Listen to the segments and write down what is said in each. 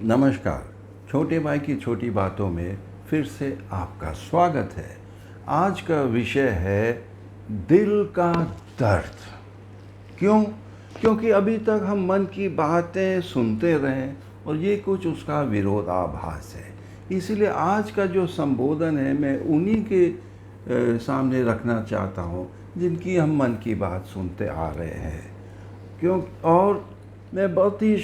नमस्कार। छोटे भाई की छोटी बातों में फिर से आपका स्वागत है। आज का विषय है दिल का दर्द। क्यों? क्योंकि अभी तक हम मन की बातें सुनते रहे और ये कुछ उसका विरोधाभास है। इसीलिए आज का जो संबोधन है मैं उन्हीं के सामने रखना चाहता हूँ जिनकी हम मन की बात सुनते आ रहे हैं। क्यों? और मैं बहुत ही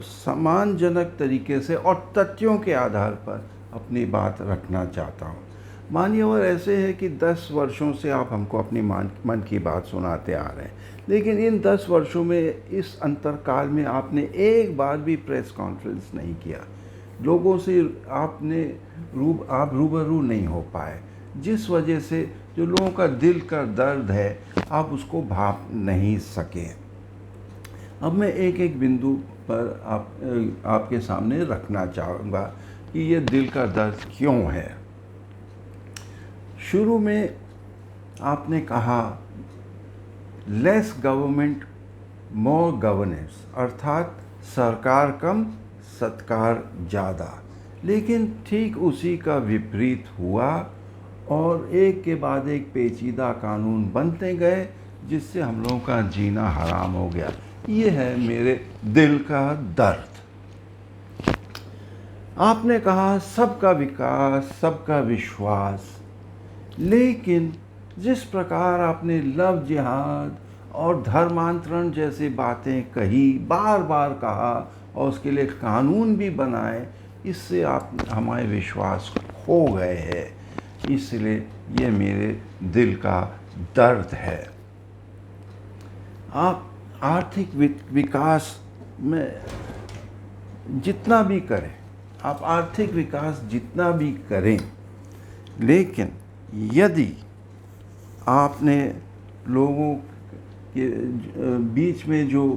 सम्मानजनक तरीके से और तथ्यों के आधार पर अपनी बात रखना चाहता हूँ। मानिए और ऐसे है कि 10 वर्षों से आप हमको अपनी मन की बात सुनाते आ रहे हैं, लेकिन इन 10 वर्षों में इस अंतरकाल में आपने एक बार भी प्रेस कॉन्फ्रेंस नहीं किया। लोगों से आप रूबरू नहीं हो पाए, जिस वजह से जो लोगों का दिल का दर्द है आप उसको भाप नहीं सके। अब मैं एक एक बिंदु पर आपके सामने रखना चाहूँगा कि ये दिल का दर्द क्यों है। शुरू में आपने कहा लेस गवर्नमेंट मोर गवर्नेंस, अर्थात सरकार कम सत्कार ज़्यादा। लेकिन ठीक उसी का विपरीत हुआ और एक के बाद एक पेचीदा कानून बनते गए जिससे हम लोगों का जीना हराम हो गया। ये है मेरे दिल का दर्द। आपने कहा सबका विकास, सबका विश्वास, लेकिन जिस प्रकार आपने लव जिहाद और धर्मांतरण जैसी बातें कही, बार बार कहा और उसके लिए कानून भी बनाए, इससे आप हमारे विश्वास खो गए हैं। इसलिए ये मेरे दिल का दर्द है। आप आर्थिक विकास में जितना भी करें, आप आर्थिक विकास जितना भी करें, लेकिन यदि आपने लोगों के बीच में जो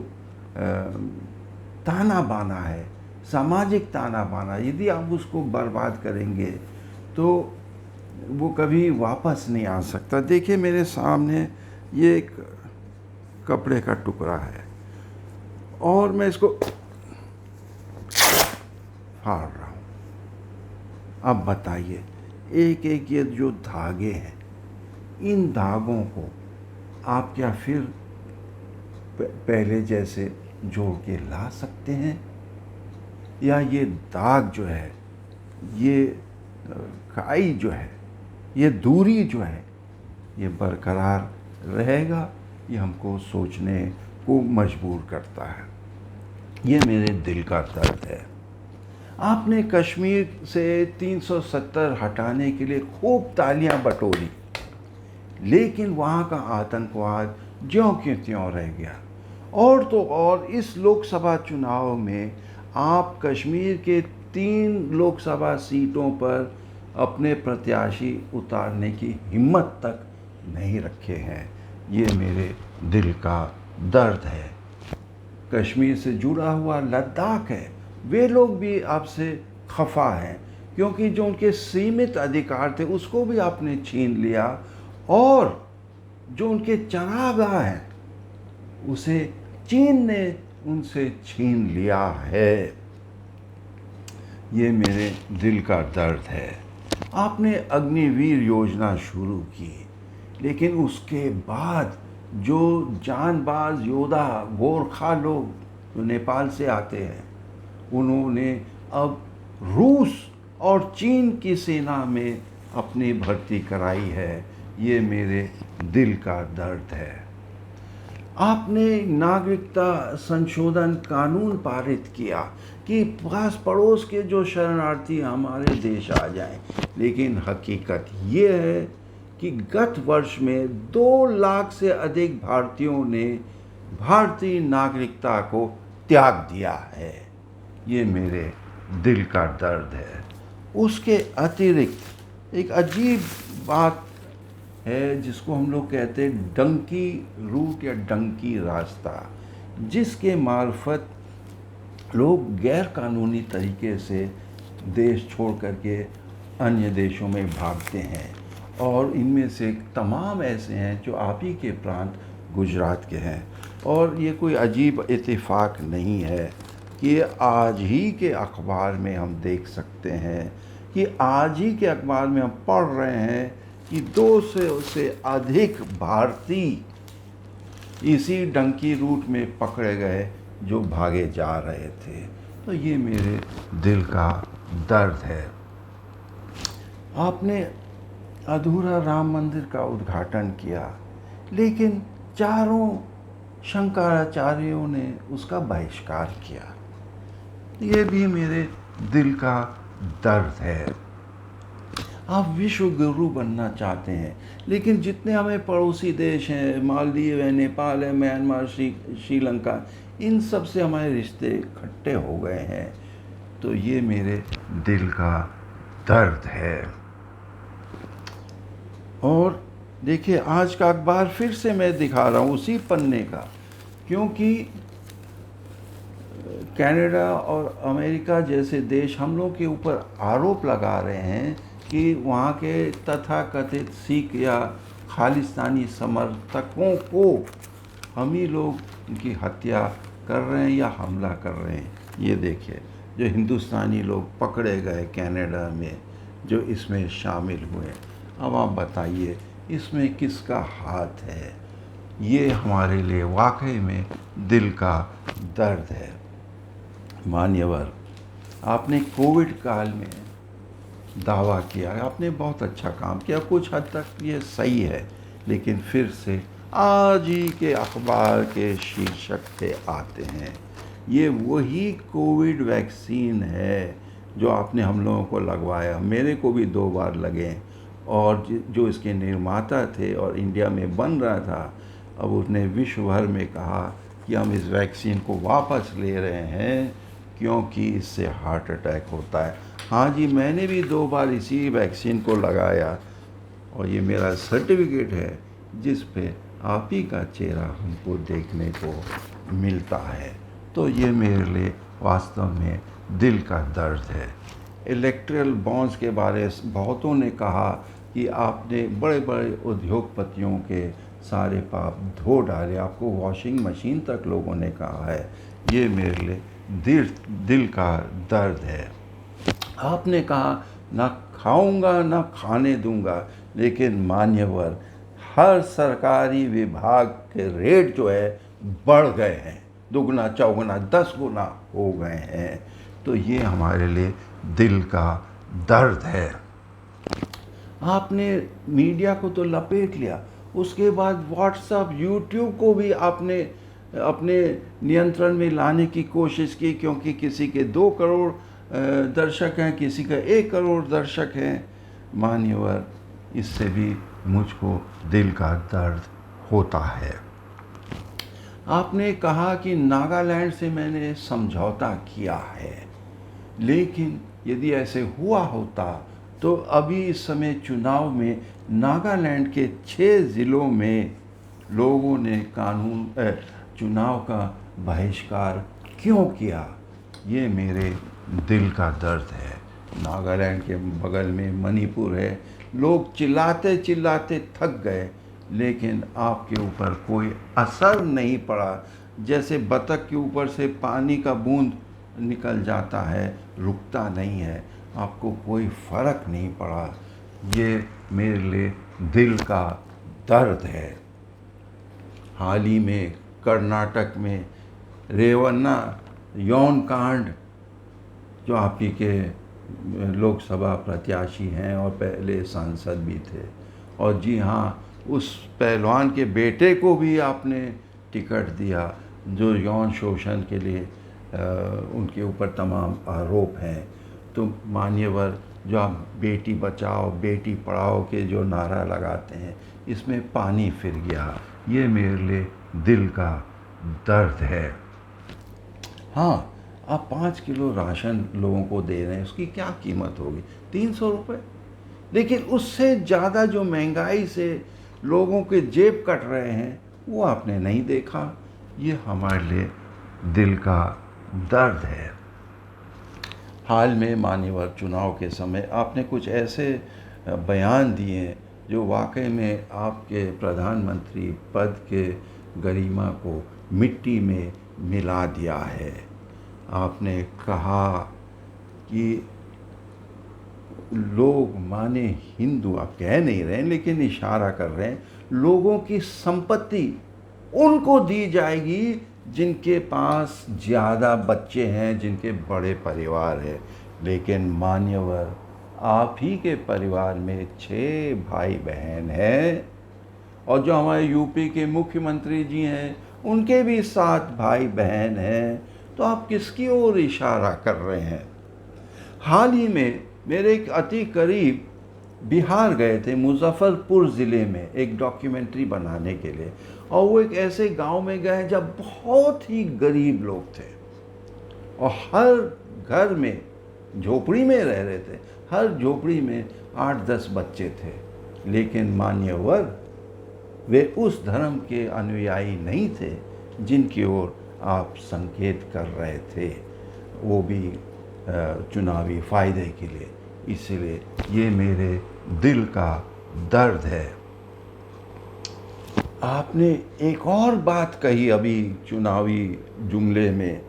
ताना बाना है, सामाजिक ताना बाना, यदि आप उसको बर्बाद करेंगे तो वो कभी वापस नहीं आ सकता। देखिए मेरे सामने ये एक कपड़े का टुकड़ा है और मैं इसको फाड़ रहा हूँ। अब बताइए, एक एक ये जो धागे हैं, इन धागों को आप क्या फिर पहले जैसे जोड़ के ला सकते हैं? या ये दाग जो है, ये खाई जो है, ये दूरी जो है, ये बरकरार रहेगा? ये हमको सोचने को मजबूर करता है। ये मेरे दिल का दर्द है। आपने कश्मीर से 370 हटाने के लिए खूब तालियां बटोरी, लेकिन वहाँ का आतंकवाद ज्यों के त्यों रह गया। और तो और इस लोकसभा चुनाव में आप कश्मीर के 3 लोकसभा सीटों पर अपने प्रत्याशी उतारने की हिम्मत तक नहीं रखे हैं। ये मेरे दिल का दर्द है। कश्मीर से जुड़ा हुआ लद्दाख है, वे लोग भी आपसे खफा हैं क्योंकि जो उनके सीमित अधिकार थे उसको भी आपने छीन लिया, और जो उनके चरागाह हैं उसे चीन ने उनसे छीन लिया है। ये मेरे दिल का दर्द है। आपने अग्निवीर योजना शुरू की, लेकिन उसके बाद जो जानबाज योद्धा गोरखा लोग जो नेपाल से आते हैं, उन्होंने अब रूस और चीन की सेना में अपनी भर्ती कराई है। ये मेरे दिल का दर्द है। आपने नागरिकता संशोधन कानून पारित किया कि पास पड़ोस के जो शरणार्थी हमारे देश आ जाएं, लेकिन हकीकत ये है कि गत वर्ष में 2 लाख से अधिक भारतीयों ने भारतीय नागरिकता को त्याग दिया है। ये मेरे दिल का दर्द है। उसके अतिरिक्त एक अजीब बात है जिसको हम लोग कहते हैं डंकी रूट या डंकी रास्ता, जिसके मार्फत लोग गैर कानूनी तरीके से देश छोड़ करके अन्य देशों में भागते हैं। और इनमें से तमाम ऐसे हैं जो आप ही के प्रांत गुजरात के हैं। और ये कोई अजीब इत्तेफाक नहीं है। कि आज ही के अखबार में हम देख सकते हैं कि आज ही के अखबार में हम पढ़ रहे हैं कि 200 से अधिक भारतीय इसी डंकी रूट में पकड़े गए जो भागे जा रहे थे। तो ये मेरे दिल का दर्द है। आपने अधूरा राम मंदिर का उद्घाटन किया, लेकिन चारों शंकराचार्यों ने उसका बहिष्कार किया। ये भी मेरे दिल का दर्द है। आप विश्व गुरु बनना चाहते हैं, लेकिन जितने हमें पड़ोसी देश हैं, मालदीव है, नेपाल है, म्यांमार, श्रीलंका, इन सब से हमारे रिश्ते खट्टे हो गए हैं। तो ये मेरे दिल का दर्द है। और देखिए, आज का अखबार फिर से मैं दिखा रहा हूँ उसी पन्ने का, क्योंकि कनाडा और अमेरिका जैसे देश हम लोग के ऊपर आरोप लगा रहे हैं कि वहाँ के तथाकथित सिख या खालिस्तानी समर्थकों को हम ही लोग उनकी हत्या कर रहे हैं या हमला कर रहे हैं। ये देखिए, जो हिंदुस्तानी लोग पकड़े गए कनाडा में, जो इसमें शामिल हुए। अब आप बताइए, इसमें किसका हाथ है? ये हमारे लिए वाकई में दिल का दर्द है। मान्यवर, आपने कोविड काल में दावा किया, आपने बहुत अच्छा काम किया, कुछ हद तक ये सही है, लेकिन फिर से आज ही के अखबार के शीर्षक पे आते हैं। ये वही कोविड वैक्सीन है जो आपने हम लोगों को लगवाया। मेरे को भी 2 बार लगे, और जो इसके निर्माता थे और इंडिया में बन रहा था, अब उसने विश्व भर में कहा कि हम इस वैक्सीन को वापस ले रहे हैं क्योंकि इससे हार्ट अटैक होता है। हाँ जी, मैंने भी 2 बार इसी वैक्सीन को लगाया, और ये मेरा सर्टिफिकेट है जिस पे आप ही का चेहरा हमको देखने को मिलता है। तो ये मेरे लिए वास्तव में दिल का दर्द है। इलेक्ट्रल बॉन्ड्स के बारे में बहुतों ने कहा कि आपने बड़े बड़े उद्योगपतियों के सारे पाप धो डाले, आपको वॉशिंग मशीन तक लोगों ने कहा है। ये मेरे लिए दिल का दर्द है। आपने कहा ना खाऊंगा ना खाने दूंगा, लेकिन मान्यवर, हर सरकारी विभाग के रेट जो है बढ़ गए हैं, दुगना चौगुना 10 गुना हो गए हैं। तो ये हमारे लिए दिल का दर्द है। आपने मीडिया को तो लपेट लिया, उसके बाद व्हाट्सएप, यूट्यूब को भी आपने अपने नियंत्रण में लाने की कोशिश की, क्योंकि किसी के 2 करोड़ दर्शक हैं, किसी का 1 करोड़ दर्शक हैं। मान्यवर, इससे भी मुझको दिल का दर्द होता है। आपने कहा कि नागालैंड से मैंने समझौता किया है, लेकिन यदि ऐसे हुआ होता तो अभी इस समय चुनाव में नागालैंड के 6 ज़िलों में लोगों ने चुनाव का बहिष्कार क्यों किया? ये मेरे दिल का दर्द है। नागालैंड के बगल में मणिपुर है, लोग चिल्लाते चिल्लाते थक गए, लेकिन आपके ऊपर कोई असर नहीं पड़ा। जैसे बतख के ऊपर से पानी का बूंद निकल जाता है, रुकता नहीं है, आपको कोई फ़र्क नहीं पड़ा। ये मेरे लिए दिल का दर्द है। हाल ही में कर्नाटक में रेवन्ना यौन कांड, जो आप ही के लोकसभा प्रत्याशी हैं और पहले सांसद भी थे, और जी हाँ, उस पहलवान के बेटे को भी आपने टिकट दिया, जो यौन शोषण के लिए उनके ऊपर तमाम आरोप हैं। तो मान्यवर, जो आप बेटी बचाओ बेटी पढ़ाओ के जो नारा लगाते हैं, इसमें पानी फिर गया। ये मेरे लिए दिल का दर्द है। हाँ, आप 5 किलो राशन लोगों को दे रहे हैं, उसकी क्या कीमत होगी? 300 रुपये। लेकिन उससे ज़्यादा जो महंगाई से लोगों के जेब कट रहे हैं, वो आपने नहीं देखा। ये हमारे लिए दिल का दर्द है। हाल में मान्यवर, चुनाव के समय आपने कुछ ऐसे बयान दिए जो वाकई में आपके प्रधानमंत्री पद के गरिमा को मिट्टी में मिला दिया है। आपने कहा कि लोग माने हिंदू, आप कह नहीं रहे हैं लेकिन इशारा कर रहे हैं, लोगों की संपत्ति उनको दी जाएगी जिनके पास ज़्यादा बच्चे हैं, जिनके बड़े परिवार हैं। लेकिन मान्यवर, आप ही के परिवार में 6 भाई बहन हैं, और जो हमारे यूपी के मुख्यमंत्री जी हैं उनके भी 7 भाई बहन हैं। तो आप किसकी ओर इशारा कर रहे हैं? हाल ही में मेरे एक अति करीब बिहार गए थे, मुजफ्फरपुर ज़िले में एक डॉक्यूमेंट्री बनाने के लिए, और वो एक ऐसे गांव में गए जब बहुत ही गरीब लोग थे और हर घर में, झोपड़ी में रह रहे थे, हर झोपड़ी में 8-10 बच्चे थे। लेकिन मान्यवर, वे उस धर्म के अनुयायी नहीं थे जिनकी ओर आप संकेत कर रहे थे, वो भी चुनावी फ़ायदे के लिए। इसलिए ये मेरे दिल का दर्द है। आपने एक और बात कही अभी चुनावी जुमले में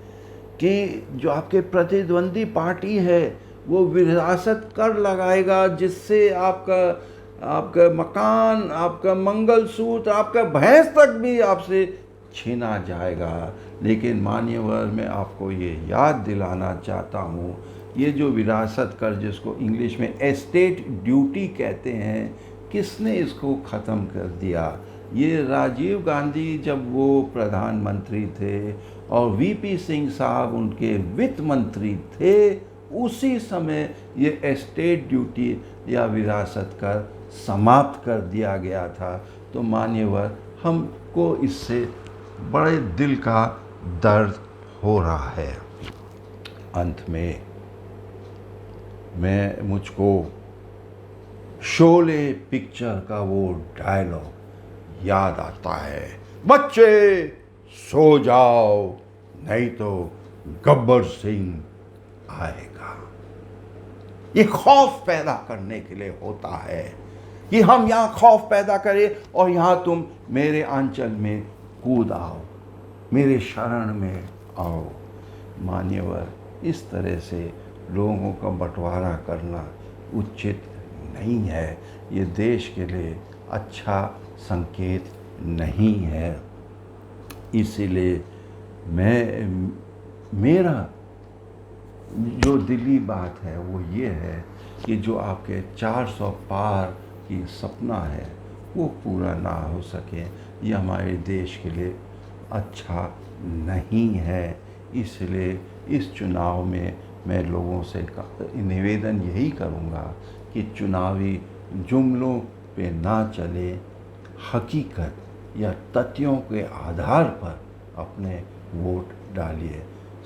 कि जो आपके प्रतिद्वंदी पार्टी है वो विरासत कर लगाएगा, जिससे आपका मकान, आपका मंगलसूत्र, आपका भैंस तक भी आपसे छीना जाएगा। लेकिन मान्यवर, मैं आपको ये याद दिलाना चाहता हूँ, ये जो विरासत कर, जिसको इंग्लिश में एस्टेट ड्यूटी कहते हैं, किसने इसको ख़त्म कर दिया? ये राजीव गांधी जब वो प्रधानमंत्री थे और वीपी सिंह साहब उनके वित्त मंत्री थे, उसी समय ये एस्टेट ड्यूटी या विरासत कर समाप्त कर दिया गया था। तो मान्यवर, हमको इससे बड़े दिल का दर्द हो रहा है। अंत में मुझको शोले पिक्चर का वो डायलॉग याद आता है, बच्चे सो जाओ नहीं तो गब्बर सिंह आएगा। ये खौफ पैदा करने के लिए होता है कि हम यहाँ खौफ पैदा करें और यहाँ तुम मेरे आंचल में कूद आओ, मेरे शरण में आओ। मान्यवर, इस तरह से लोगों का बंटवारा करना उचित नहीं है। ये देश के लिए अच्छा संकेत नहीं है। इसीलिए मेरा जो दिली बात है वो ये है कि जो आपके 400 पार की सपना है वो पूरा ना हो सके, ये हमारे देश के लिए अच्छा नहीं है। इसलिए इस चुनाव में मैं लोगों से निवेदन यही करूँगा कि चुनावी जुमलों पे ना चले, हकीकत या तथ्यों के आधार पर अपने वोट डालिए।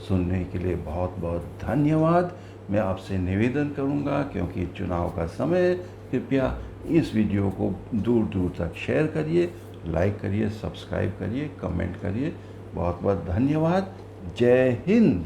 सुनने के लिए बहुत बहुत धन्यवाद। मैं आपसे निवेदन करूंगा, क्योंकि चुनाव का समय, कृपया इस वीडियो को दूर दूर तक शेयर करिए, लाइक करिए, सब्सक्राइब करिए, कमेंट करिए। बहुत बहुत धन्यवाद। जय हिंद।